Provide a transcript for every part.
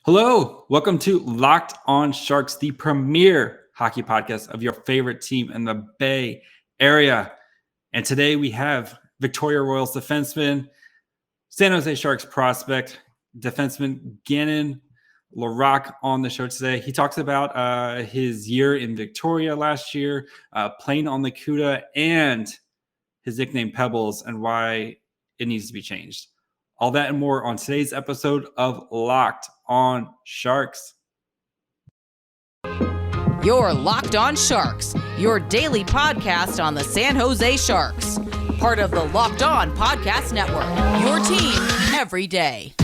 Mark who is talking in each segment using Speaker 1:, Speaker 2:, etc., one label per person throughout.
Speaker 1: Hello, welcome to Locked On Sharks, the premier hockey podcast of your favorite team in the Bay Area. And today we have Victoria Royals defenseman, San Jose Sharks prospect, defenseman Gannon Laroque on the show today. He talks about his year in Victoria last year, playing on the CUDA, and his nickname Pebbles and why it needs to be changed. All that and more on today's episode of Locked On Sharks.
Speaker 2: You're Locked On Sharks, your daily podcast on the San Jose Sharks. Part of the Locked On Podcast Network, your team every day.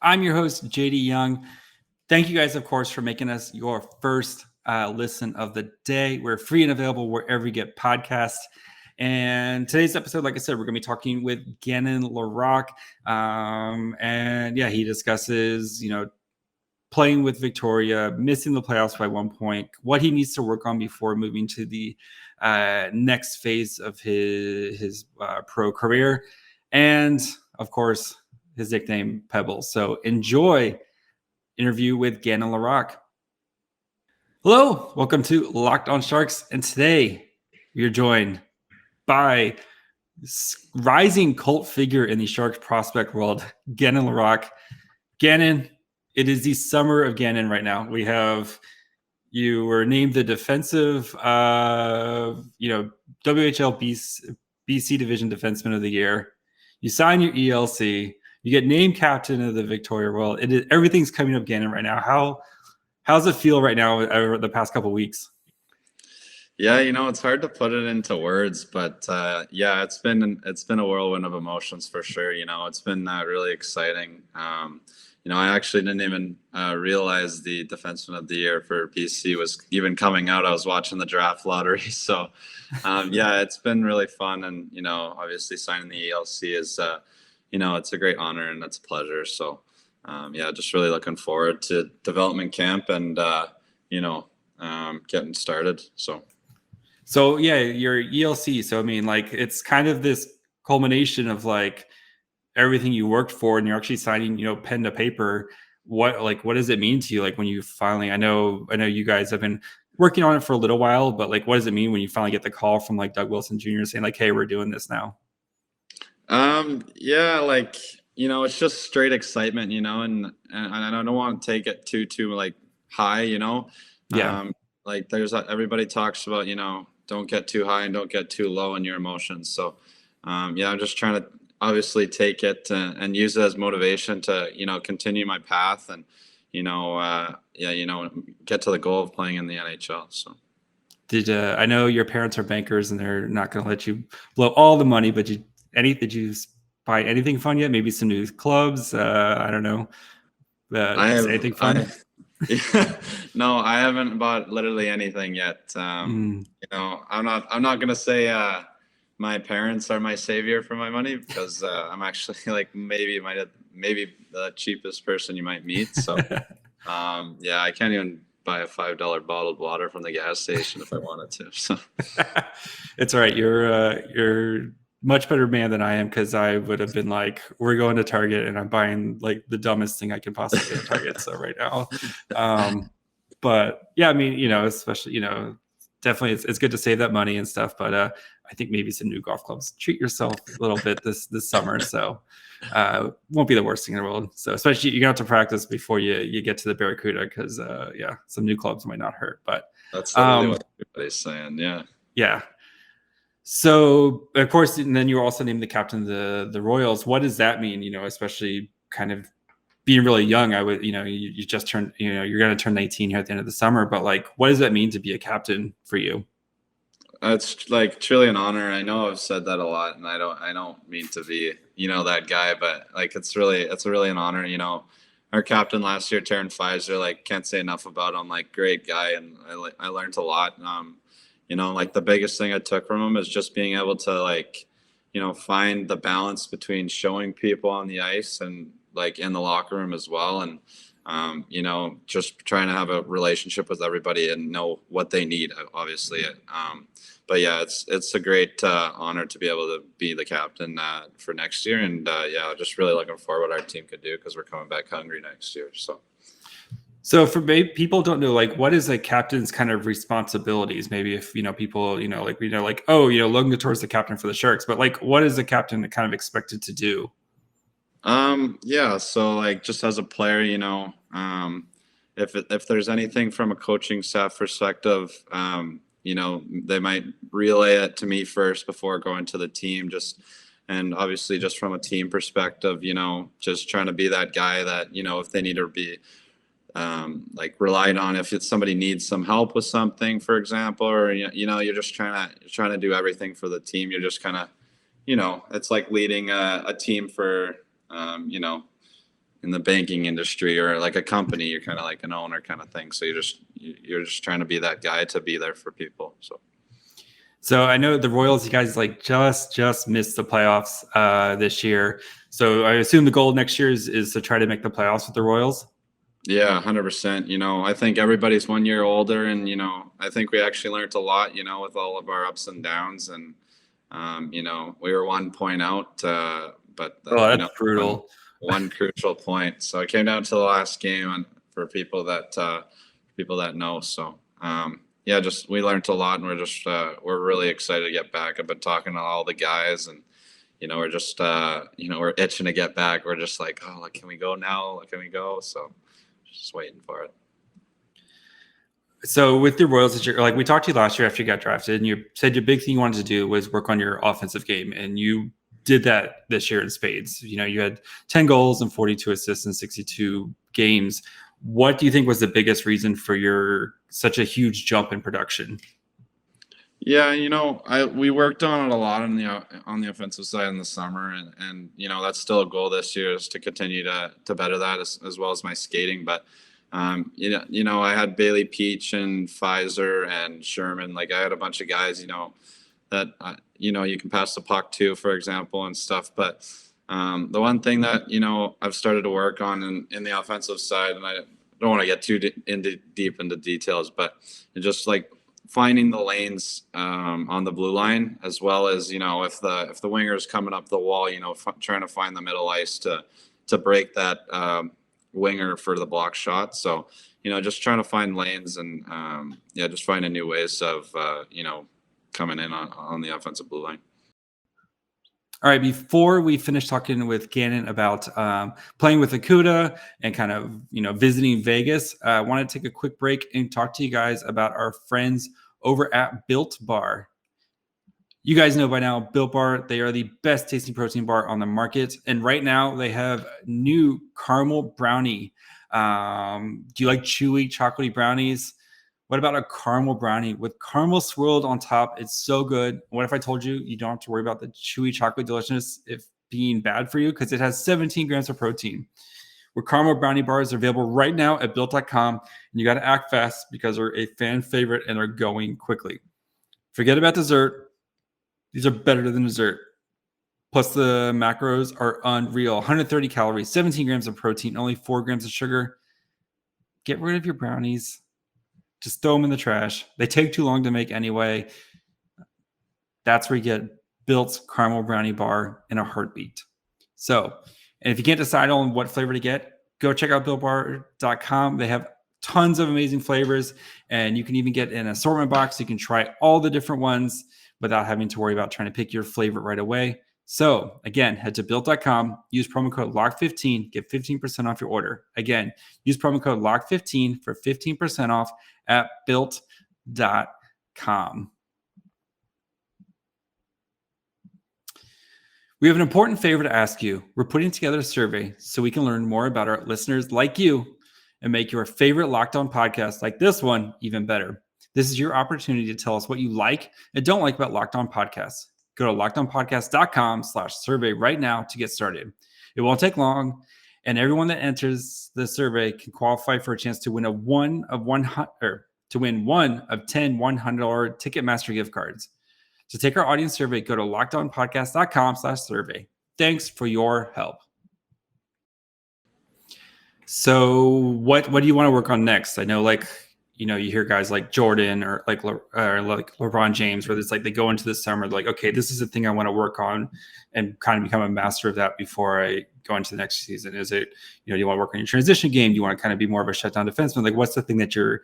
Speaker 1: I'm your host, JD Young. Thank you guys, of course, for making us your first listen of the day. We're free and available wherever you get podcasts. And today's episode, like I said, we're going to be talking with Gannon Laroque. He discusses, playing with Victoria, missing the playoffs by 1 point, what he needs to work on before moving to the next phase of his pro career. And, of course, his nickname Pebbles. So enjoy interview with Gannon Laroque. Hello, welcome to Locked On Sharks. And today we are joined by rising cult figure in the Sharks prospect world, Gannon Laroque. Gannon, it is the Summer of Gannon right now. You were named the defensive, WHL BC Division Defenseman of the Year. You sign your ELC. You get named captain of the Victoria Royal. Everything's coming up Gannon right now. How's it feel right now over the past couple of weeks?
Speaker 3: Yeah, it's hard to put it into words, but it's been a whirlwind of emotions for sure. It's been really exciting. I actually didn't even realize the Defenseman of the Year for BC was even coming out. I was watching the draft lottery, so it's been really fun. And obviously signing the ELC is it's a great honor and it's a pleasure. So, just really looking forward to development camp and, getting started.
Speaker 1: So your ELC. So, it's kind of this culmination of everything you worked for, and you're actually signing, pen to paper. What does it mean to you? When you finally, I know you guys have been working on it for a little while, but what does it mean when you finally get the call from Doug Wilson Jr. saying hey, we're doing this now?
Speaker 3: It's just straight excitement, and I don't want to take it too high, there's everybody talks about, don't get too high and don't get too low in your emotions. So, I'm just trying to obviously take it and use it as motivation to, continue my path and, get to the goal of playing in the NHL. So.
Speaker 1: I know your parents are bankers and they're not going to let you blow all the money, but did you buy anything fun yet? Maybe some new clubs? I don't know. Anything fun?
Speaker 3: No, I haven't bought literally anything yet. I'm not going to say my parents are my savior for my money because I'm actually maybe the cheapest person you might meet. So I can't even buy a $5 bottled water from the gas station if I wanted to. So
Speaker 1: it's all right. You're much better man than I am, because I would have been we're going to Target and I'm buying the dumbest thing I can possibly get at Target. So right now, especially, definitely it's good to save that money and stuff. But I think maybe some new golf clubs. Treat yourself a little bit this summer. So won't be the worst thing in the world. So especially you're going to have to practice before you get to the Barracuda, because some new clubs might not hurt. But
Speaker 3: that's literally what everybody's saying.
Speaker 1: Yeah. So, of course, and then you were also named the captain of the Royals. What does that mean, especially kind of being really young? You just turned, you're going to turn 19 here at the end of the summer. But, what does that mean to be a captain for you?
Speaker 3: It's truly an honor. I know I've said that a lot, and I don't mean to be, that guy, but it's really an honor. Our captain last year, Taryn Pfizer, can't say enough about him. Great guy, and I learned a lot. The biggest thing I took from him is just being able to find the balance between showing people on the ice and like in the locker room as well. And, just trying to have a relationship with everybody and know what they need, obviously. But yeah, it's a great honor to be able to be the captain for next year. And just really looking forward what our team could do, because we're coming back hungry next year.
Speaker 1: So for people don't know, like, what is a captain's kind of responsibilities? Maybe if, people, Logan Couture's the captain for the Sharks, but like, what is the captain kind of expected to do?
Speaker 3: So like, just as a player, if there's anything from a coaching staff perspective, they might relay it to me first before going to the team, and obviously just from a team perspective, just trying to be that guy that, if they need to be relied on, if somebody needs some help with something, for example, or, you're just trying to do everything for the team. You're just kind of, it's like leading a team for, in the banking industry or like a company. You're kind of like an owner kind of thing. So you're just trying to be that guy to be there for people.
Speaker 1: So I know the Royals, you guys just missed the playoffs this year. So I assume the goal next year is to try to make the playoffs with the Royals.
Speaker 3: Yeah, 100%. I think everybody's 1 year older, and, I think we actually learned a lot, with all of our ups and downs, and, we were 1 point out, but
Speaker 1: that's brutal.
Speaker 3: One crucial point. So it came down to the last game, and for people that know. So, we learned a lot, and we're really excited to get back. I've been talking to all the guys, and, we're just, we're itching to get back. We're just like, oh, can we go now? Can we go? So just waiting for it.
Speaker 1: So with the Royals, like we talked to you last year after you got drafted, and you said your big thing you wanted to do was work on your offensive game, and you did that this year in spades. You had 10 goals and 42 assists in 62 games. What do you think was the biggest reason for such a huge jump in production?
Speaker 3: Yeah, we worked on it a lot on the offensive side in the summer, and that's still a goal this year, is to continue to better that as well as my skating. But I had Bailey Peach and Pfizer and Sherman. Like, I had a bunch of guys, that you can pass the puck to, for example, and stuff. But the one thing that I've started to work on in the offensive side, and I don't want to get too deep into details, but just like finding the lanes on the blue line, as well as if the winger is coming up the wall, trying to find the middle ice to break that winger for the block shot. So just trying to find lanes, and just finding new ways of coming in on the offensive blue line.
Speaker 1: All right, before we finish talking with Gannon about playing with Akuda and kind of, visiting Vegas, I want to take a quick break and talk to you guys about our friends over at Built Bar. You guys know by now, Built Bar, they are the best tasting protein bar on the market. And right now they have new caramel brownie. Do you like chewy, chocolatey brownies? What about a caramel brownie with caramel swirled on top? It's so good. What if I told you you don't have to worry about the chewy chocolate deliciousness if being bad for you? Because it has 17 grams of protein. Where caramel brownie bars are available right now at built.com. And you got to act fast because they're a fan favorite and they're going quickly. Forget about dessert. These are better than dessert. Plus the macros are unreal. 130 calories, 17 grams of protein, only 4 grams of sugar. Get rid of your brownies. Just throw them in the trash. They take too long to make anyway. That's where you get Built's caramel brownie bar in a heartbeat. So, and if you can't decide on what flavor to get, go check out BuiltBar.com. They have tons of amazing flavors, and you can even get an assortment box. You can try all the different ones without having to worry about trying to pick your favorite right away. So again, head to Built.com, use promo code LOCK15, get 15% off your order. Again, use promo code LOCK15 for 15% off at Built.com. We have an important favor to ask you. We're putting together a survey so we can learn more about our listeners like you and make your favorite Locked On podcast like this one even better. This is your opportunity to tell us what you like and don't like about Locked On Podcasts. Go to lockedonpodcast.com/survey right now to get started. It won't take long, and everyone that enters the survey can qualify for a chance to win one of 10 $100 Ticketmaster gift cards. To take our audience survey, go to lockedonpodcast.com/survey. Thanks for your help. So what do you want to work on next? I know, like, you hear guys like Jordan or like LeBron James, where it's like they go into the summer like, okay, this is the thing I want to work on and kind of become a master of that before I go into the next season. Is it, do you want to work on your transition game? Do you want to kind of be more of a shutdown defenseman? Like, what's the thing that your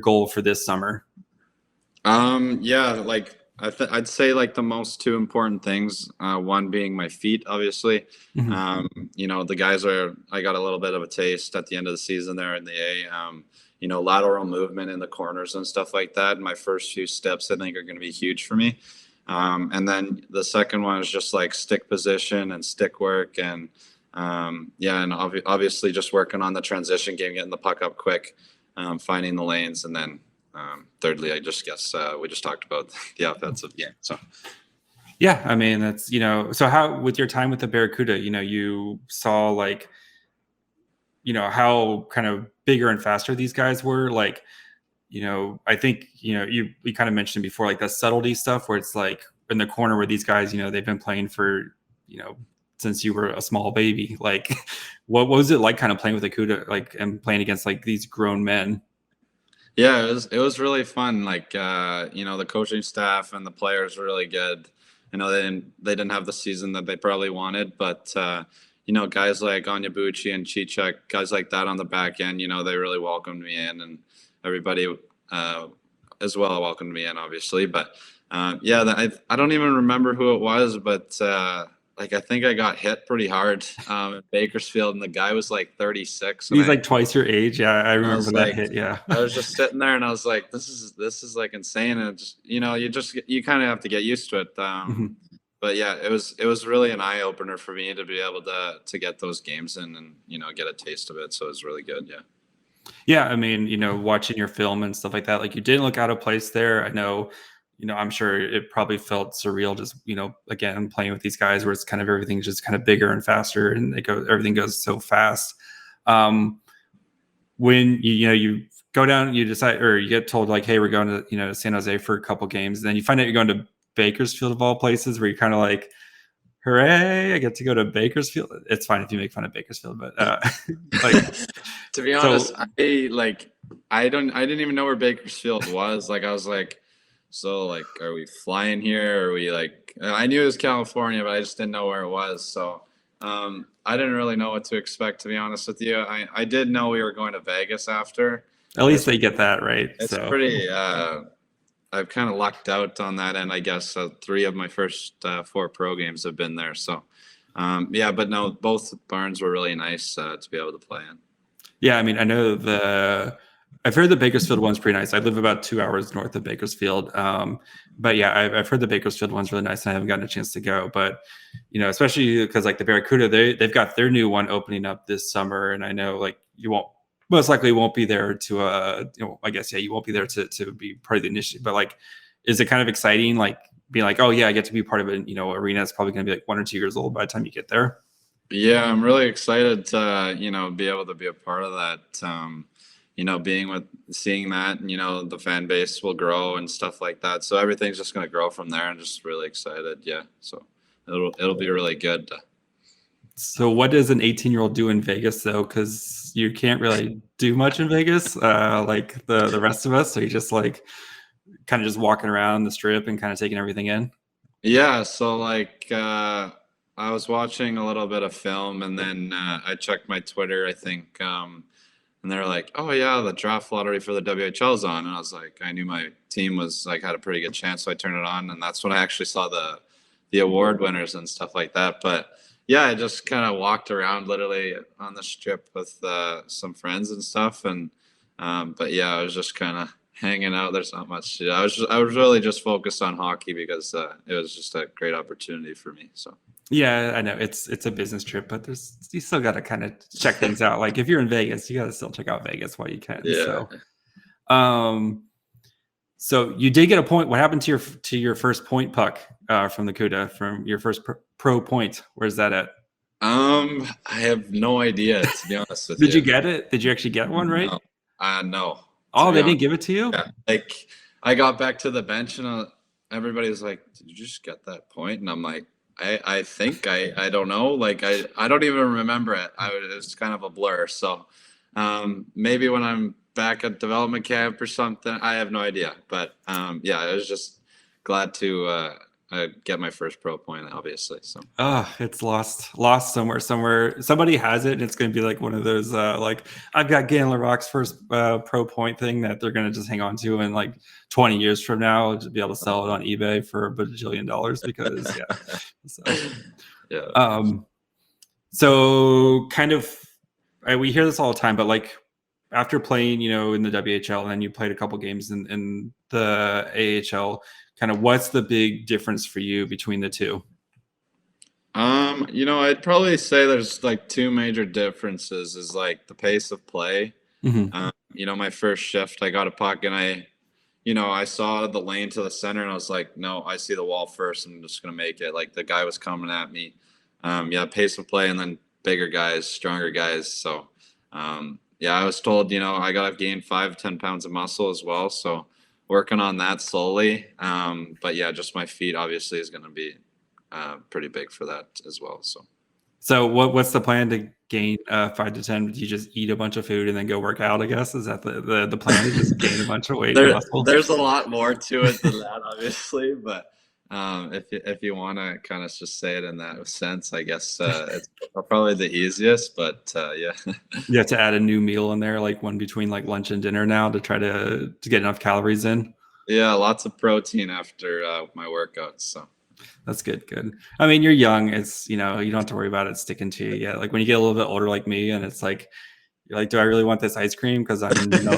Speaker 1: goal for this summer?
Speaker 3: Yeah, like I'd say like the most two important things, one being my feet, obviously. The guys I got a little bit of a taste at the end of the season there in the A, lateral movement in the corners and stuff like that. My first few steps, I think, are going to be huge for me. And then the second one is just like stick position and stick work and, obviously just working on the transition game, getting the puck up quick, finding the lanes, and then thirdly, I just guess we just talked about the offensive game. So,
Speaker 1: yeah, I mean, that's, so how, with your time with the Barracuda, you saw like, how kind of bigger and faster these guys were. Like, I think, we kind of mentioned before, like the subtlety stuff where it's like in the corner where these guys, they've been playing for, since you were a small baby. Like, what was it like kind of playing with the Cuda, like, and playing against like these grown men?
Speaker 3: Yeah, it was really fun. Like, the coaching staff and the players were really good. They didn't have the season that they probably wanted, but guys like Onyebuchi and Chichek, guys like that on the back end, they really welcomed me in, and everybody as well welcomed me in, obviously. But I don't even remember who it was, but I think I got hit pretty hard in Bakersfield, and the guy was like 36.
Speaker 1: He's like twice your age. Yeah, I remember that
Speaker 3: like,
Speaker 1: hit. Yeah,
Speaker 3: I was just sitting there, and I was like, "This is like insane." And just you kind of have to get used to it. But yeah, it was really an eye opener for me to be able to get those games in and get a taste of it. So it was really good. Yeah.
Speaker 1: Yeah, I mean, watching your film and stuff like that, like you didn't look out of place there. I know. I'm sure it probably felt surreal just, again, playing with these guys where it's kind of everything's just kind of bigger and faster and everything goes so fast. When you go down, you decide, or you get told like, hey, we're going to, San Jose for a couple games. And then you find out you're going to Bakersfield of all places, where you're kind of like, hooray, I get to go to Bakersfield. It's fine if you make fun of Bakersfield, but like,
Speaker 3: to be honest, I didn't even know where Bakersfield was. Like, I was like, so, like, are we flying here? Are we like? I knew it was California, but I just didn't know where it was. So, I didn't really know what to expect, to be honest with you. I did know we were going to Vegas after.
Speaker 1: At least they get that right.
Speaker 3: It's pretty. I've kind of lucked out on that end, I guess. 3 of my first 4 pro games have been there. So, but no, both barns were really nice to be able to play in.
Speaker 1: Yeah, I mean, I know I've heard the Bakersfield one's pretty nice. I live about 2 hours north of Bakersfield. But yeah, I've heard the Bakersfield one's really nice, and I haven't gotten a chance to go. But, especially because like the Barracuda, they've got their new one opening up this summer. And I know like you most likely won't be there to, I guess, yeah, you won't be there to be part of the initiative. But like, is it kind of exciting? Like being like, oh yeah, I get to be part of an, arena that's probably going to be like 1 or 2 years old by the time you get there.
Speaker 3: Yeah, I'm really excited to, be able to be a part of that. Seeing that, the fan base will grow and stuff like that. So everything's just going to grow from there, and just really excited. Yeah. So it'll be really good.
Speaker 1: So what does an 18-year-old do in Vegas though? Cause you can't really do much in Vegas, like the rest of us. So you just like kind of just walking around the strip and kind of taking everything in.
Speaker 3: Yeah. So like, I was watching a little bit of film, and then I checked my Twitter, I think, and they're like, oh yeah, the draft lottery for the WHL's on. And I was like, I knew my team was like, had a pretty good chance. So I turned it on, and that's when I actually saw the award winners and stuff like that. But yeah, I just kind of walked around literally on the strip with some friends and stuff. And, but yeah, I was just kind of hanging out. There's not much to do. I was really just focused on hockey because it was just a great opportunity for me. So.
Speaker 1: Yeah, I know it's a business trip, but you still got to kind of check things out. Like if you're in Vegas, you got to still check out Vegas while you can.
Speaker 3: Yeah.
Speaker 1: So you did get a point. What happened to your first point puck from the CUDA, from your first pro point? Where's that at?
Speaker 3: I have no idea, to be honest with you.
Speaker 1: Did you get it? Did you actually get one right?
Speaker 3: No.
Speaker 1: Oh, they didn't give it to you?
Speaker 3: Yeah. Like I got back to the bench, and everybody was like, "Did you just get that point?" And I'm like, I think I don't know. Like I don't even remember it. It's kind of a blur. So maybe when I'm back at development camp or something, I have no idea. But yeah, I was just glad to get my first pro point, obviously. So
Speaker 1: It's lost somewhere. Somebody has it, and it's going to be like one of those like I've got Gannon Laroque's first pro point thing that they're going to just hang on to, and like 20 years from now, just be able to sell it on eBay for a bajillion dollars because yeah. So,
Speaker 3: yeah.
Speaker 1: So kind of we hear this all the time, but like after playing, in the WHL and then you played a couple games in the AHL, kind of what's the big difference for you between the two?
Speaker 3: I'd probably say there's like two major differences is like the pace of play. My first shift, I got a puck and I saw the lane to the center and I was like, no, I see the wall first. I'm just going to make it. Like the guy was coming at me. Pace of play and then bigger guys, stronger guys. So, I was told, I got to gain 5-10 pounds of muscle as well. So working on that slowly. But yeah, just my feet obviously is going to be pretty big for that as well.
Speaker 1: So what's the plan to gain 5 to 10? Do you just eat a bunch of food and then go work out, I guess? Is that the plan to just gain a bunch of weight and muscle?
Speaker 3: There's a lot more to it than that, obviously. But if you want to kind of just say it in that sense, I guess it's probably the easiest. But yeah.
Speaker 1: You have to add a new meal in there, like one between like lunch and dinner now to try to get enough calories in.
Speaker 3: Yeah, lots of protein after my workouts. So.
Speaker 1: That's good. I mean, you're young. It's, you don't have to worry about it sticking to you yet. Like when you get a little bit older like me and it's like, you're like, do I really want this ice cream? Because I'm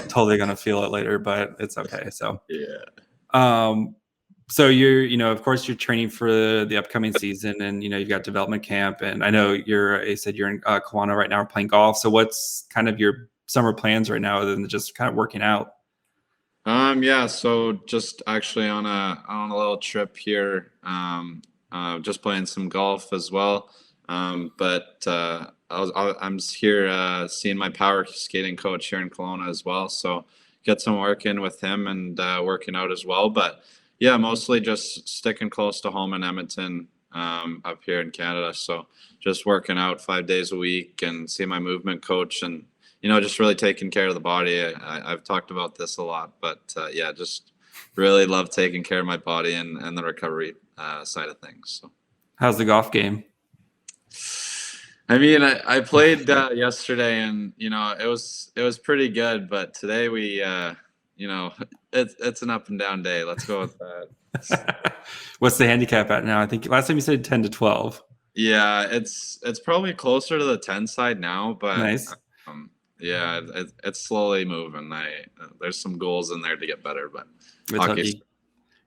Speaker 1: totally going to feel it later, but it's okay. So,
Speaker 3: yeah.
Speaker 1: So you're, of course you're training for the upcoming season and, you've got development camp and I know you said you're in Kelowna right now playing golf. So what's kind of your summer plans right now other than just kind of working out?
Speaker 3: So just actually on a little trip here, just playing some golf as well. But I'm here seeing my power skating coach here in Kelowna as well. So get some work in with him and working out as well. But yeah, mostly just sticking close to home in Edmonton, up here in Canada. So just working out 5 days a week and see my movement coach and just really taking care of the body. I've talked about this a lot, but just really love taking care of my body and the recovery side of things. So,
Speaker 1: how's the golf game?
Speaker 3: I mean, I played yesterday, and it was pretty good. But today we, it's an up and down day. Let's go with that.
Speaker 1: What's the handicap at now? I think last time you said 10 to 12.
Speaker 3: Yeah, it's probably closer to the 10 side now, but
Speaker 1: nice.
Speaker 3: Yeah, it's slowly moving. There's some goals in there to get better, but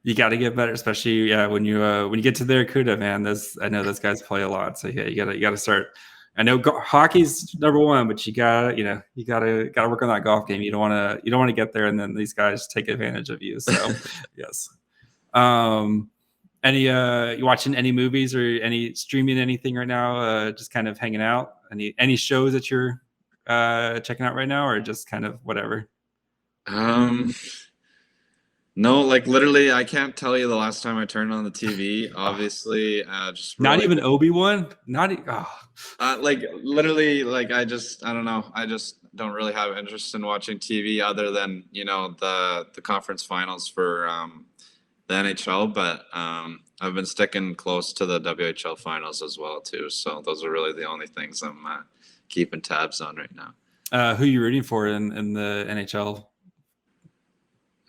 Speaker 1: you got to get better, especially when you get to the Barracuda, man. I know those guys play a lot, so yeah, you got to start. I know hockey's number one, but you got to work on that golf game. You don't want to get there and then these guys take advantage of you. So yes. You watching any movies or any streaming anything right now? Just kind of hanging out. Any shows that you're checking out right now or just kind of whatever?
Speaker 3: No, like literally I can't tell you the last time I turned on the TV. Obviously, just
Speaker 1: not even Obi-Wan.
Speaker 3: Like literally, like I don't know. I just don't really have interest in watching TV other than the conference finals for the NHL. But I've been sticking close to the WHL finals as well too. So those are really the only things I'm keeping tabs on right now.
Speaker 1: Who are you rooting for in the NHL?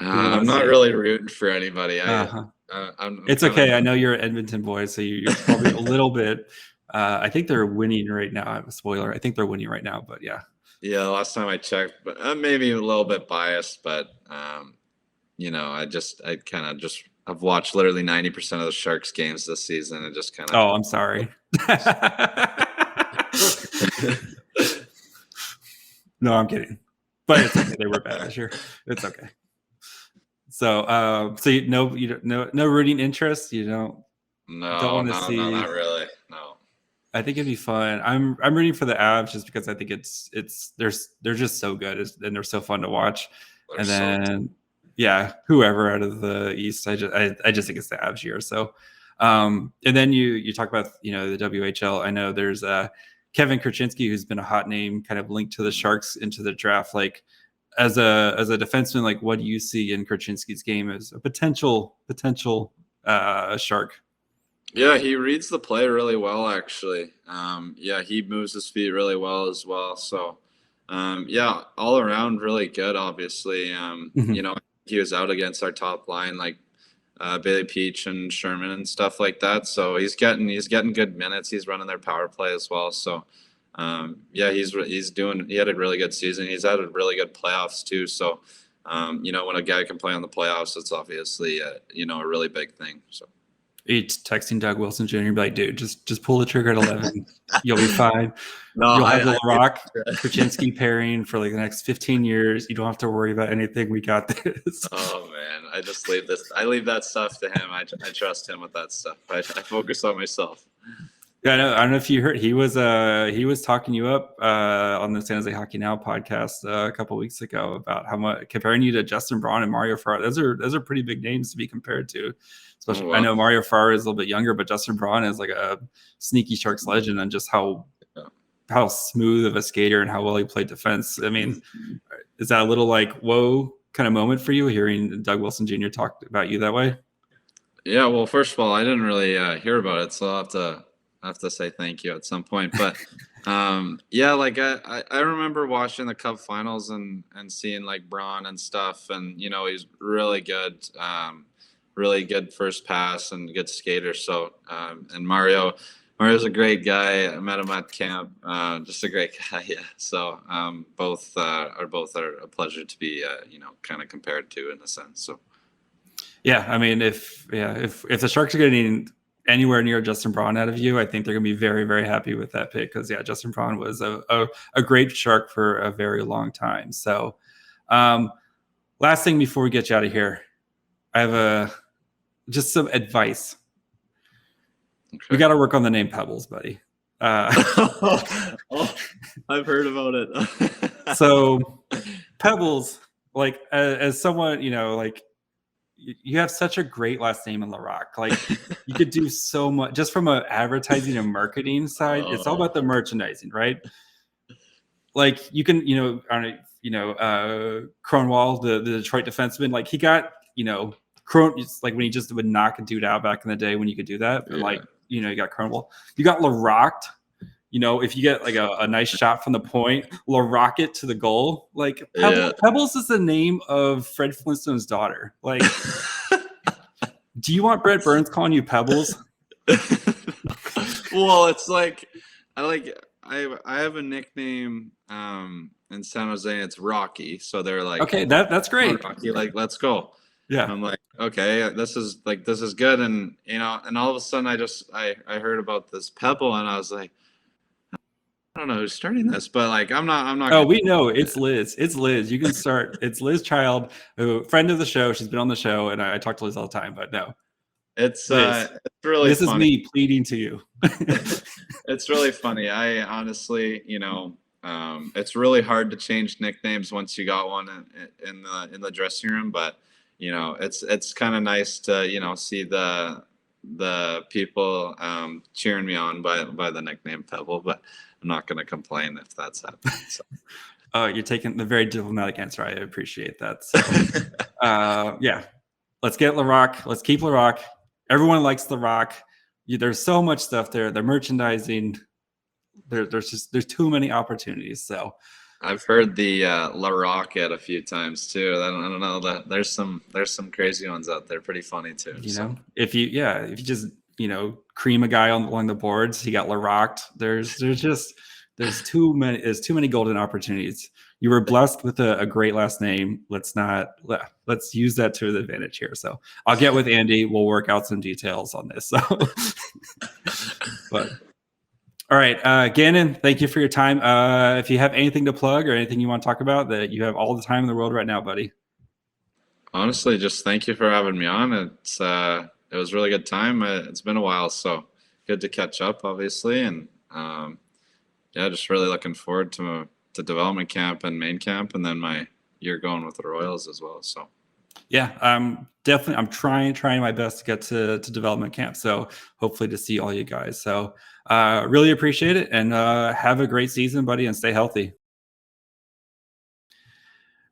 Speaker 3: I'm not really rooting for anybody.
Speaker 1: It's okay. I know you're an Edmonton boy, so you're probably a little bit. I think they're winning right now. I have a spoiler. I think they're winning right now, but yeah.
Speaker 3: Yeah, the last time I checked, but maybe a little bit biased, but I've watched literally 90% of the Sharks games this season and just kind of.
Speaker 1: Oh, I'm sorry. No, I'm kidding. But it's okay. They were bad this year. It's okay. So, no rooting interest. You don't.
Speaker 3: No,
Speaker 1: don't want to see.
Speaker 3: No, not really. No.
Speaker 1: I think it'd be fun. I'm rooting for the Avs just because I think they're just so good and they're so fun to watch. And then whoever out of the East, I just think it's the Avs year. So, And then you talk about, the WHL. I know there's Kevin Karczynski, who's been a hot name, kind of linked to the Sharks into the draft. Like, as a defenseman, like, what do you see in Karczynski's game as a potential Shark?
Speaker 3: Yeah, he reads the play really well, actually. He moves his feet really well as well. So, all around really good, obviously. He was out against our top line, like Bailey Peach and Sherman and stuff like that. So he's getting good minutes. He's running their power play as well. So, he had a really good season. He's had a really good playoffs too. So, when a guy can play on the playoffs, it's obviously, a really big thing. So.
Speaker 1: It's texting Doug Wilson Jr. and be like, dude, just pull the trigger at 11. You'll be fine.
Speaker 3: No,
Speaker 1: You'll have the Laroque Karczynski pairing for like the next 15 years. You don't have to worry about anything. We got this.
Speaker 3: Oh man, I leave that stuff to him. I trust him with that stuff. I focus on myself.
Speaker 1: Yeah, I don't know if you heard. He was talking you up on the San Jose Hockey Now podcast a couple of weeks ago about how much comparing you to Justin Braun and Mario Ferraro. Those are pretty big names to be compared to. Especially, I know Mario Ferraro is a little bit younger, but Justin Braun is like a sneaky Sharks legend, and just how smooth of a skater and how well he played defense. I mean, is that a little like whoa kind of moment for you hearing Doug Wilson Jr. talk about you that way?
Speaker 3: Yeah, well, first of all, I didn't really hear about it, so I have to say thank you at some point. But I remember watching the Cup finals and seeing like Braun and stuff, and he's really good first pass and good skater. So and Mario's a great guy. I met him at camp. Just a great guy. Yeah. So both are a pleasure to be kind of compared to in a sense. So
Speaker 1: yeah, I mean, if the Sharks are getting anywhere near Justin Braun out of you, I think they're going to be very, very happy with that pick, because Justin Braun was a great Shark for a very long time. So last thing before we get you out of here, I have just some advice. Okay. We got to work on the name Pebbles, buddy.
Speaker 3: I've heard about it.
Speaker 1: So Pebbles, like as someone, like you have such a great last name in Laroque. Like you could do so much just from an advertising and marketing side. It's all about the merchandising, right? Like you can, Kronwall, the Detroit defenseman, like he got, like when he just would knock a dude out back in the day when you could do that. But like, you got Kronwall. You got Laroque. If you get like a nice shot from the point, Laroque it to the goal. Like Pebbles is the name of Fred Flintstone's daughter. Like, do you want Brett Burns calling you Pebbles?
Speaker 3: Well, it's like I have a nickname in San Jose, and it's Rocky. So they're like,
Speaker 1: okay, that's great.
Speaker 3: Rocky, like, let's go. Yeah. I'm like, okay, this is good. And, and all of a sudden I heard about this Pebble, and I was like, I don't know who's starting this, but like, I'm not.
Speaker 1: Oh, we know it's Liz. It's Liz. You can start. It's Liz Child, who friend of the show. She's been on the show, and I talk to Liz all the time, but no.
Speaker 3: It's really
Speaker 1: this
Speaker 3: funny.
Speaker 1: Is me pleading to you.
Speaker 3: It's really funny. I honestly, it's really hard to change nicknames once you got one in the dressing room, but it's kind of nice to see the people cheering me on by the nickname Pebble, but I'm not going to complain if that's happening. So.
Speaker 1: You're taking the very diplomatic answer. I appreciate that. So, let's get Laroque. Let's keep Laroque. Everyone likes Laroque. There's so much stuff there. The merchandising. There's too many opportunities. So
Speaker 3: I've heard the Laroque a few times too. I don't know that there's some crazy ones out there. Pretty funny too.
Speaker 1: If you just cream a guy along the boards, he got Laroque. There's too many golden opportunities. You were blessed with a great last name. Let's use that to the advantage here. So I'll get with Andy. We'll work out some details on this. So, but all right, Gannon, thank you for your time. If you have anything to plug or anything you want to talk about, that you have all the time in the world right now, buddy.
Speaker 3: Honestly, just thank you for having me on. It was a really good time. It's been a while, so good to catch up, obviously, and just really looking forward to development camp and main camp, and then my year going with the Royals as well. So
Speaker 1: Yeah, definitely. I'm trying my best to get to development camp. So hopefully to see all you guys. So really appreciate it, and have a great season, buddy, and stay healthy.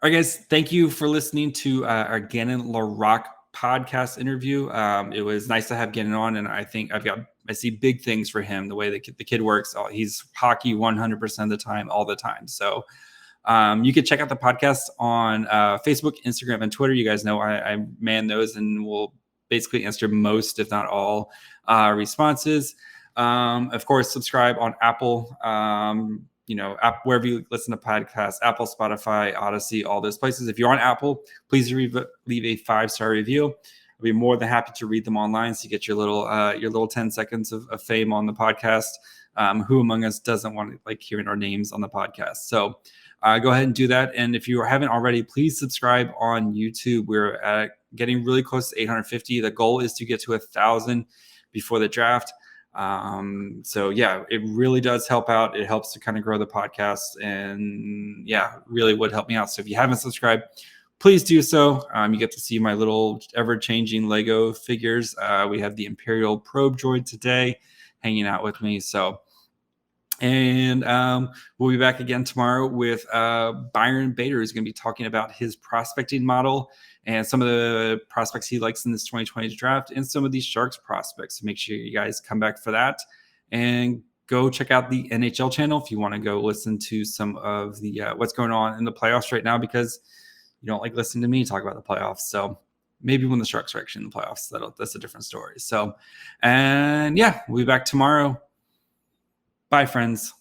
Speaker 1: All right, guys. Thank you for listening to our Gannon Laroque podcast interview. It was nice to have Gannon on, and I think I see big things for him. The way the kid works, he's hockey 100% of the time, all the time. So you can check out the podcast on Facebook, Instagram, and Twitter. You guys know I man those and will basically answer most, if not all, responses. Of course, subscribe on Apple. Wherever you listen to podcasts, Apple, Spotify, Odyssey, all those places. If you're on Apple, please leave a 5-star review. I'll be more than happy to read them online, so you get your little 10 seconds of fame on the podcast. Who among us doesn't want to like hearing our names on the podcast? So go ahead and do that. And if you haven't already, please subscribe on YouTube. We're getting really close to 850. The goal is to get to 1,000 before the draft. So yeah, it really does help out. It helps to kind of grow the podcast, and yeah, really would help me out. So if you haven't subscribed, please do so. You get to see my little ever-changing Lego figures. We have the Imperial probe droid today hanging out with me. So, and we'll be back again tomorrow with Byron Bader, who's going to be talking about his prospecting model and some of the prospects he likes in this 2020 draft and some of these Sharks prospects. So make sure you guys come back for that, and go check out the NHL channel if you want to go listen to some of the what's going on in the playoffs right now, because you don't like listening to me talk about the playoffs. So maybe when the Sharks are actually in the playoffs, that's a different story. So, and yeah, we'll be back tomorrow. Bye, friends.